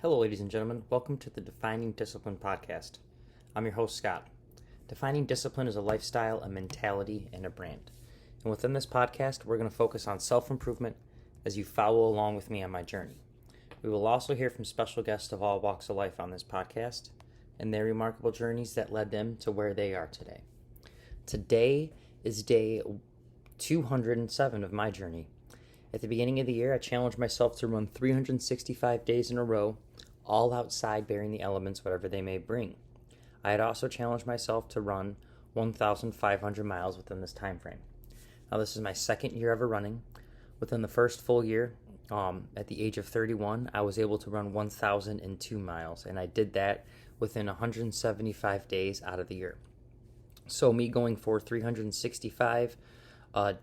Hello, ladies and gentlemen. Welcome to the Defining Discipline podcast. I'm your host, Scott. Defining discipline is a lifestyle, a mentality, and a brand. And within this podcast, we're going to focus on self-improvement as you follow along with me on my journey. We will also hear from special guests of all walks of life on this podcast and their remarkable journeys that led them to where they are today. Today is day 207 of my journey. At the beginning of the year, I challenged myself to run 365 days in a row, all outside bearing the elements, whatever they may bring. I had also challenged myself to run 1,500 miles within this time frame. Now, this is my second year ever running. Within the first full year, at the age of 31, I was able to run 1,002 miles, and I did that within 175 days out of the year. So me going for 365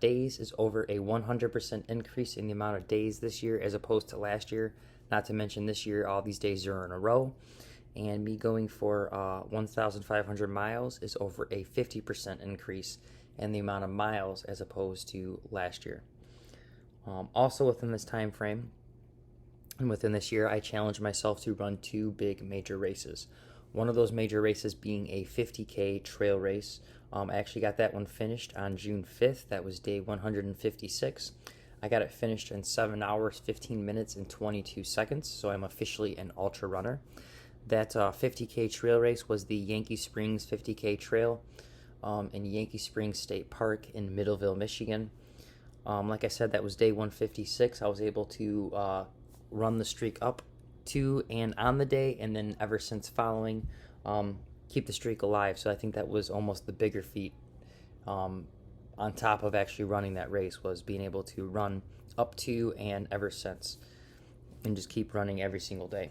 days is over a 100% increase in the amount of days this year as opposed to last year. Not to mention this year, all these days are in a row. And me going for 1,500 miles is over a 50% increase in the amount of miles as opposed to last year. Also within this time frame and within this year, I challenged myself to run two big major races. One of those major races being a 50K trail race. I actually got that one finished on June 5th. That was day 156. I got it finished in 7 hours, 15 minutes, and 22 seconds, so I'm officially an ultra runner. That 50K trail race was the Yankee Springs 50K Trail in Yankee Springs State Park in Middleville, Michigan. Like I said, that was day 156. I was able to run the streak up to and on the day, and then ever since following, keep the streak alive. So I think that was almost the bigger feat on top of actually running that race, was being able to run up to and ever since and just keep running every single day.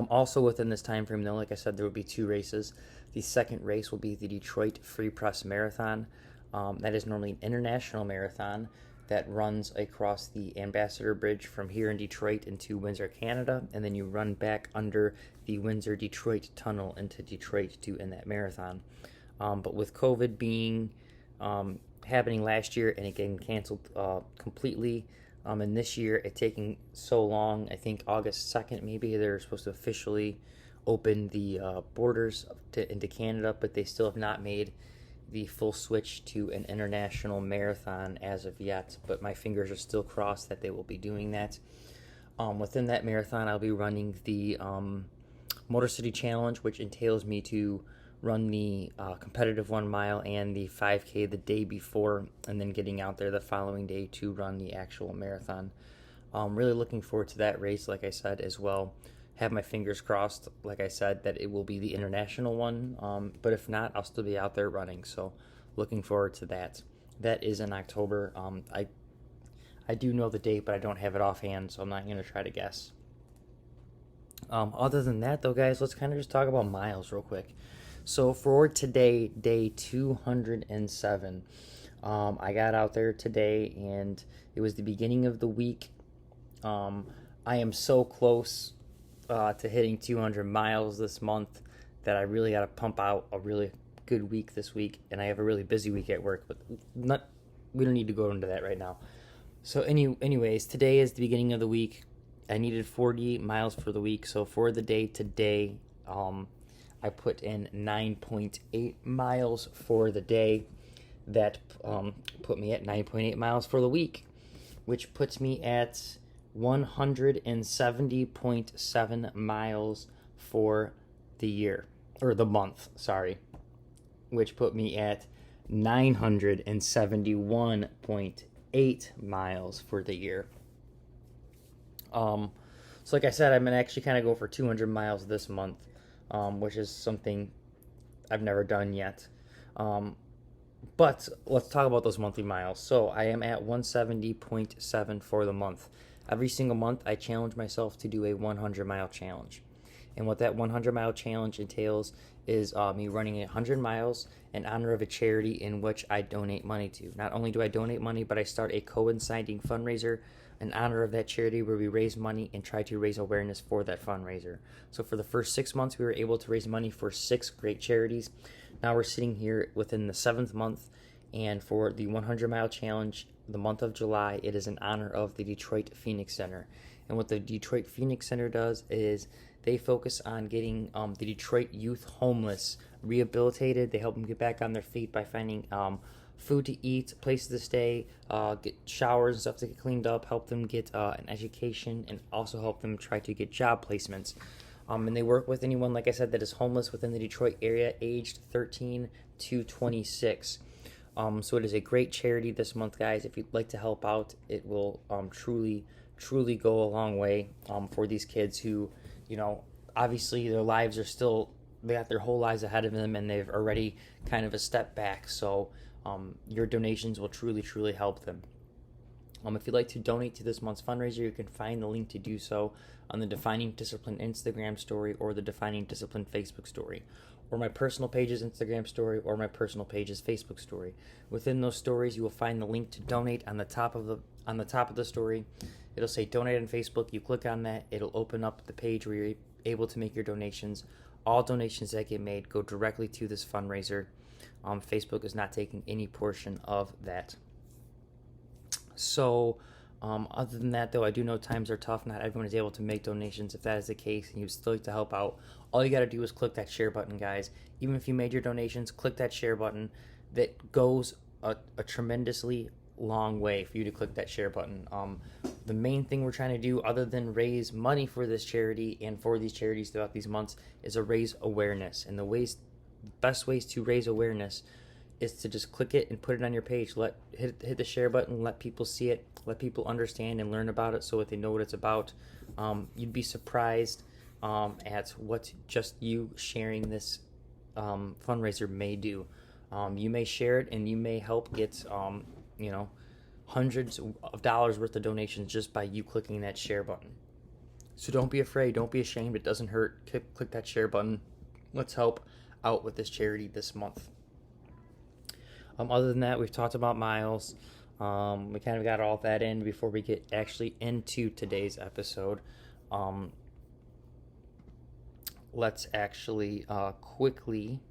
Also within this time frame, though, like I said, there will be two races. The second race will be the Detroit Free Press Marathon. That is normally an international marathon that runs across the Ambassador Bridge from here in Detroit into Windsor, Canada, and then you run back under the Windsor-Detroit Tunnel into Detroit to end that marathon. But with COVID being happening last year and it getting canceled completely, and this year it taking so long, I think August 2nd maybe, they're supposed to officially open the borders into Canada, but they still have not made the full switch to an international marathon as of yet, but my fingers are still crossed that they will be doing that. Within that marathon, I'll be running the Motor City Challenge, which entails me to run the competitive 1 mile and the 5K the day before, and then getting out there the following day to run the actual marathon. Really looking forward to that race, like I said, as well. Have my fingers crossed, like I said, that it will be the international one, but if not, I'll still be out there running, so looking forward to that. That is in October. I do know the date, but I don't have it offhand, so I'm not going to try to guess. Other than that, though, guys, let's kind of just talk about miles real quick. So for today, day 207, I got out there today, and it was the beginning of the week. I am so close to hitting 200 miles this month that I really got to pump out a really good week this week, and I have a really busy week at work, but we don't need to go into that right now. So anyways, today is the beginning of the week. I needed 48 miles for the week, so for the day today, I put in 9.8 miles for the day. That put me at 9.8 miles for the week, which puts me at 170.7 miles for the year, or the month, sorry, which put me at 971.8 miles for the year. So like I said, I'm going to actually kind of go for 200 miles this month, which is something I've never done yet. But let's talk about those monthly miles. So I am at 170.7 for the month. Every single month, I challenge myself to do a 100-mile challenge. And what that 100-mile challenge entails is me running 100 miles in honor of a charity in which I donate money to. Not only do I donate money, but I start a coinciding fundraiser in honor of that charity where we raise money and try to raise awareness for that fundraiser. So for the first 6 months, we were able to raise money for 6 great charities. Now we're sitting here within the 7th month, and for the 100-mile challenge, the month of July, it is in honor of the Detroit Phoenix Center. And what the Detroit Phoenix Center does is they focus on getting the Detroit youth homeless rehabilitated. They help them get back on their feet by finding food to eat, places to stay, get showers and stuff to get cleaned up, help them get an education, and also help them try to get job placements. And they work with anyone, like I said, that is homeless within the Detroit area, aged 13 to 26. So it is a great charity this month, guys. If you'd like to help out, it will truly go a long way for these kids who, obviously their lives are still, they got their whole lives ahead of them, and they've already kind of a step back. So your donations will truly help them. If you'd like to donate to this month's fundraiser, you can find the link to do so on the Defining Discipline Instagram story or the Defining Discipline Facebook story, or my personal page's Instagram story or my personal page's Facebook story. Within those stories, you will find the link to donate on the top of the story. It'll say donate on Facebook. You click on that, it'll open up the page where you're able to make your donations. All donations that get made go directly to this fundraiser. Facebook is not taking any portion of that. So, other than that, though, I do know times are tough. Not everyone is able to make donations. If that is the case and you'd still like to help out, all you got to do is click that share button, guys. Even if you made your donations, click that share button. That goes a tremendously long way for you to click that share button. The main thing we're trying to do, other than raise money for this charity and for these charities throughout these months, is to raise awareness. And the best ways to raise awareness is to just click it and put it on your page. Hit the share button, let people see it, let people understand and learn about it so that they know what it's about. You'd be surprised at what just you sharing this fundraiser may do. You may share it and you may help get hundreds of dollars worth of donations just by you clicking that share button. So don't be afraid, don't be ashamed, it doesn't hurt. Click that share button. Let's help out with this charity this month. Other than that, we've talked about Miles. We kind of got all that in before we get actually into today's episode. Let's actually quickly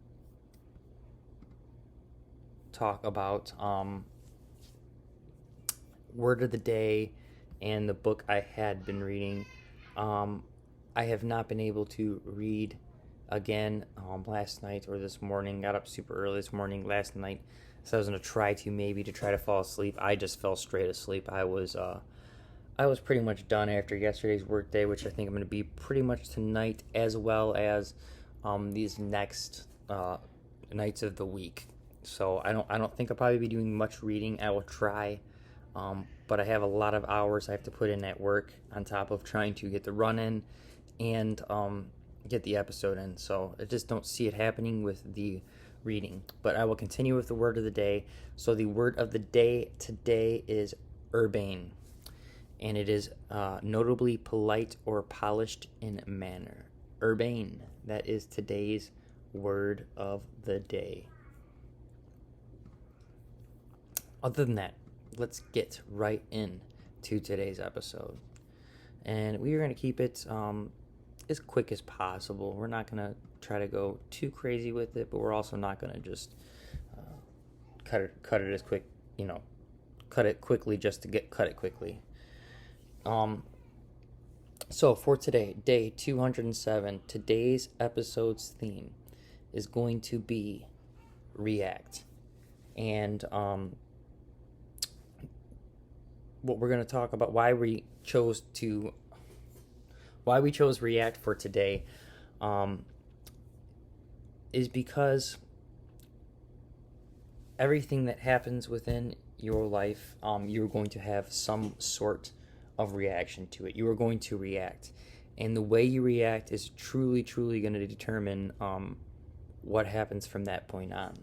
talk about Word of the Day and the book I had been reading. I have not been able to read again last night or this morning. Got up super early this morning last night, so I was going to try to fall asleep. I just fell straight asleep. I was pretty much done after yesterday's work day, which I think I'm going to be pretty much tonight, as well as these next nights of the week. So I don't think I'll probably be doing much reading. I will try, but I have a lot of hours I have to put in at work on top of trying to get the run in and get the episode in. So I just don't see it happening with the reading. But I will continue with the word of the day. So the word of the day today is urbane, and it is notably polite or polished in manner. Urbane. That is today's word of the day. Other than that, let's get right into today's episode. And we are going to keep it as quick as possible. We're not going to try to go too crazy with it, but we're also not going to just cut it as quick, cut it quickly just to cut it quickly. So for today, day 207, today's episode's theme is going to be react. And what we're going to talk about, why we chose react for today, is because everything that happens within your life, you're going to have some sort of reaction to it. You are going to react, and the way you react is truly going to determine what happens from that point on.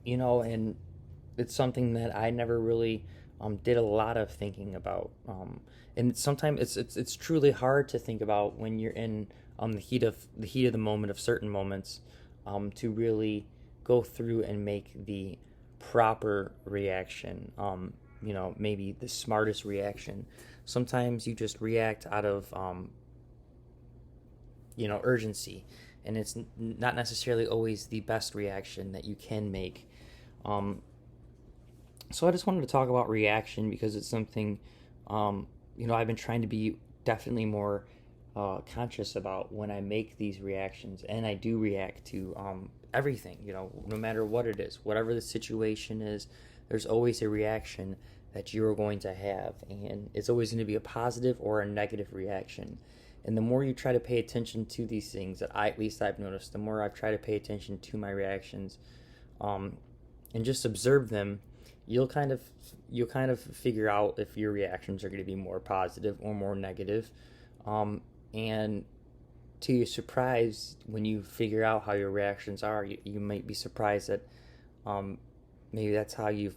And it's something that I never really did a lot of thinking about, and sometimes it's truly hard to think about when you're in the heat of the moment, of certain moments, to really go through and make the proper reaction, maybe the smartest reaction. Sometimes you just react out of urgency, and it's not necessarily always the best reaction that you can make. So I just wanted to talk about reaction because it's something I've been trying to be definitely more conscious about when I make these reactions, and I do react to everything, no matter what it is, whatever the situation is, there's always a reaction that you're going to have, and it's always going to be a positive or a negative reaction. And the more you try to pay attention to these things, at least I've noticed, the more I've tried to pay attention to my reactions, and just observe them, you'll kind of figure out if your reactions are going to be more positive or more negative. And to your surprise, when you figure out how your reactions are, you might be surprised that maybe that's how you've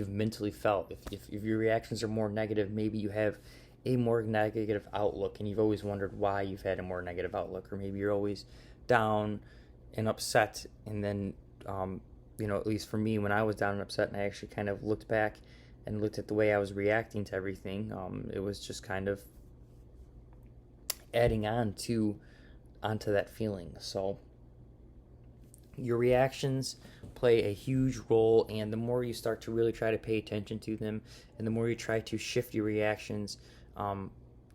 mentally felt. If your reactions are more negative, maybe you have a more negative outlook, and you've always wondered why you've had a more negative outlook, or maybe you're always down and upset, and then at least for me, when I was down and upset, and I actually kind of looked back and looked at the way I was reacting to everything, it was just kind of adding onto that feeling. So your reactions play a huge role, and the more you start to really try to pay attention to them, and the more you try to shift your reactions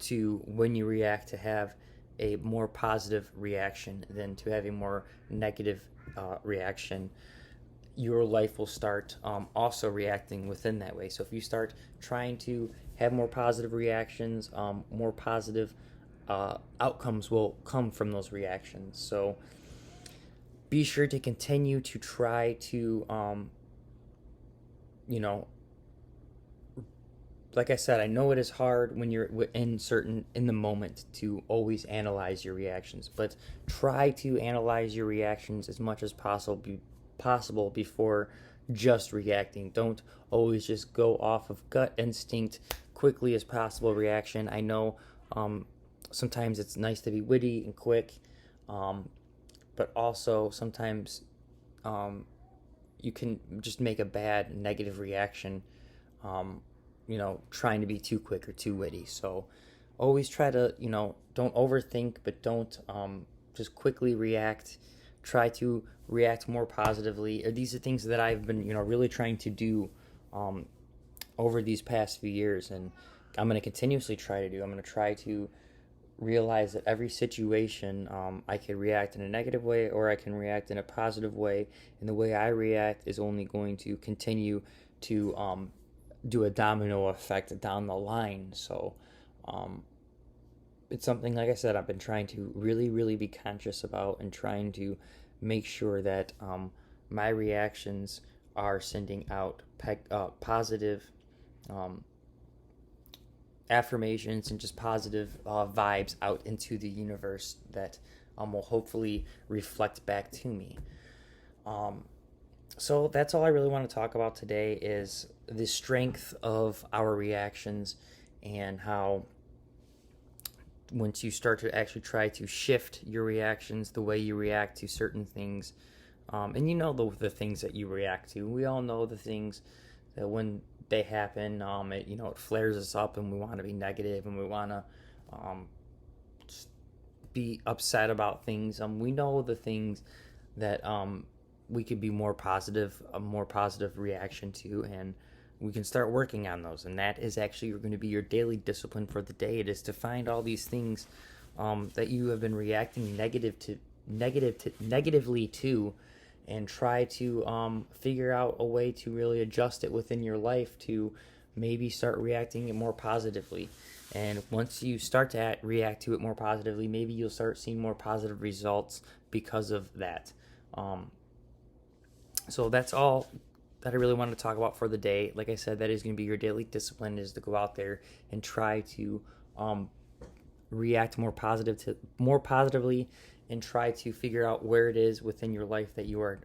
to when you react to have a more positive reaction than to have a more negative reaction, your life will start also reacting within that way. So if you start trying to have more positive reactions, more positive outcomes will come from those reactions. So be sure to continue to try to, like I said, I know it is hard when you're in the moment to always analyze your reactions, but try to analyze your reactions as much as possible before just reacting. Don't always just go off of gut instinct, quickly as possible reaction. I know sometimes it's nice to be witty and quick, but also sometimes you can just make a bad negative reaction, trying to be too quick or too witty. So always try to, don't overthink, but don't just quickly react. Try to react more positively. These are things that I've been, really trying to do over these past few years, and I'm going to continuously try to do. I'm going to try to realize that every situation I can react in a negative way, or I can react in a positive way, and the way I react is only going to continue to do a domino effect down the line. So it's something, like I said, I've been trying to really, really be conscious about, and trying to make sure that my reactions are sending out positive affirmations and just positive vibes out into the universe that will hopefully reflect back to me. So that's all I really want to talk about today, is the strength of our reactions, and how once you start to actually try to shift your reactions, the way you react to certain things, and the things that you react to. We all know the things that when they happen, it flares us up, and we want to be negative, and we want to just be upset about things. We know the things that we could be more positive, a more positive reaction to, and we can start working on those. And that is actually going to be your daily discipline for the day. It is to find all these things that you have been reacting negatively to, and try to figure out a way to really adjust it within your life to maybe start reacting it more positively. And once you start to react to it more positively, maybe you'll start seeing more positive results because of that. So that's all that I really wanted to talk about for the day. Like I said, that is going to be your daily discipline, is to go out there and try to react more positively, and try to figure out where it is within your life that you are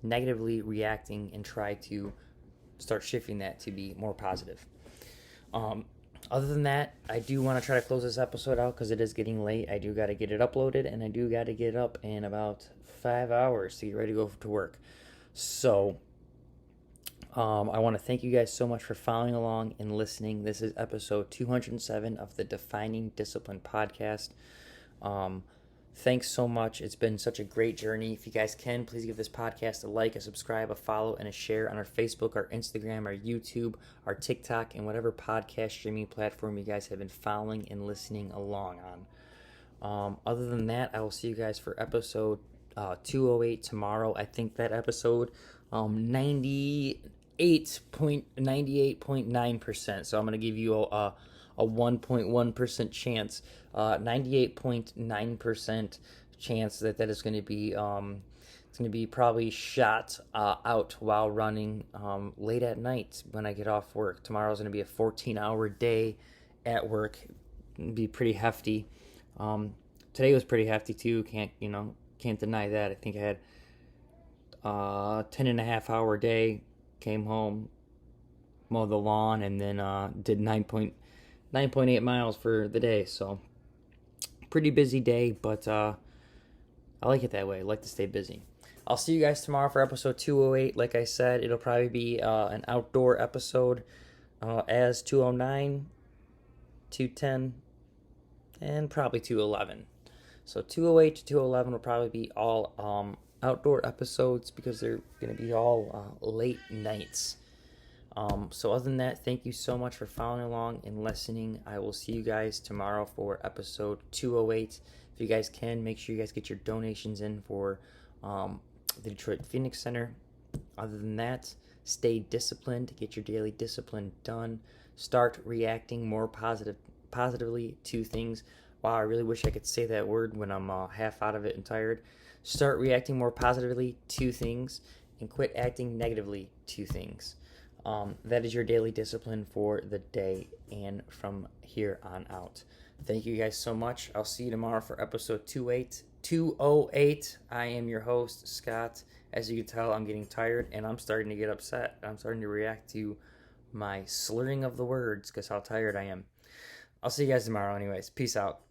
negatively reacting, and try to start shifting that to be more positive. Other than that, I do want to try to close this episode out because it is getting late. I do got to get it uploaded, and I do got to get up in about 5 hours to get ready to go to work. So I want to thank you guys so much for following along and listening. This is episode 207 of the Defining Discipline podcast. Thanks so much. It's been such a great journey. If you guys can, please give this podcast a like, a subscribe, a follow, and a share on our Facebook, our Instagram, our YouTube, our TikTok, and whatever podcast streaming platform you guys have been following and listening along on. Other than that, I will see you guys for episode 208 tomorrow. I think that episode 98.98.9%. So I'm going to give you a 1.1% chance, 98.9% chance that is going to be it's going to be probably shot out while running late at night when I get off work. Tomorrow's going to be a 14-hour day at work. It'll be pretty hefty. Today was pretty hefty too. Can't deny that. I think I had 10.5-hour day. Came home, mowed the lawn, and then did 9.8 miles for the day. So pretty busy day, but I like it that way. I like to stay busy. I'll see you guys tomorrow for episode 208. Like I said, it'll probably be an outdoor episode, as 209, 210, and probably 211. So 208 to 211 will probably be all outdoor episodes because they're going to be all late nights. So other than that, thank you so much for following along and listening. I will see you guys tomorrow for episode 208. If you guys can, make sure you guys get your donations in for the Detroit Phoenix Center. Other than that, stay disciplined. Get your daily discipline done. Start reacting more positively to things. Wow, I really wish I could say that word when I'm half out of it and tired. Start reacting more positively to things and quit acting negatively to things. That is your daily discipline for the day and from here on out. Thank you guys so much. I'll see you tomorrow for episode 208. I am your host, Scott. As you can tell, I'm getting tired and I'm starting to get upset. I'm starting to react to my slurring of the words because how tired I am. I'll see you guys tomorrow anyways. Peace out.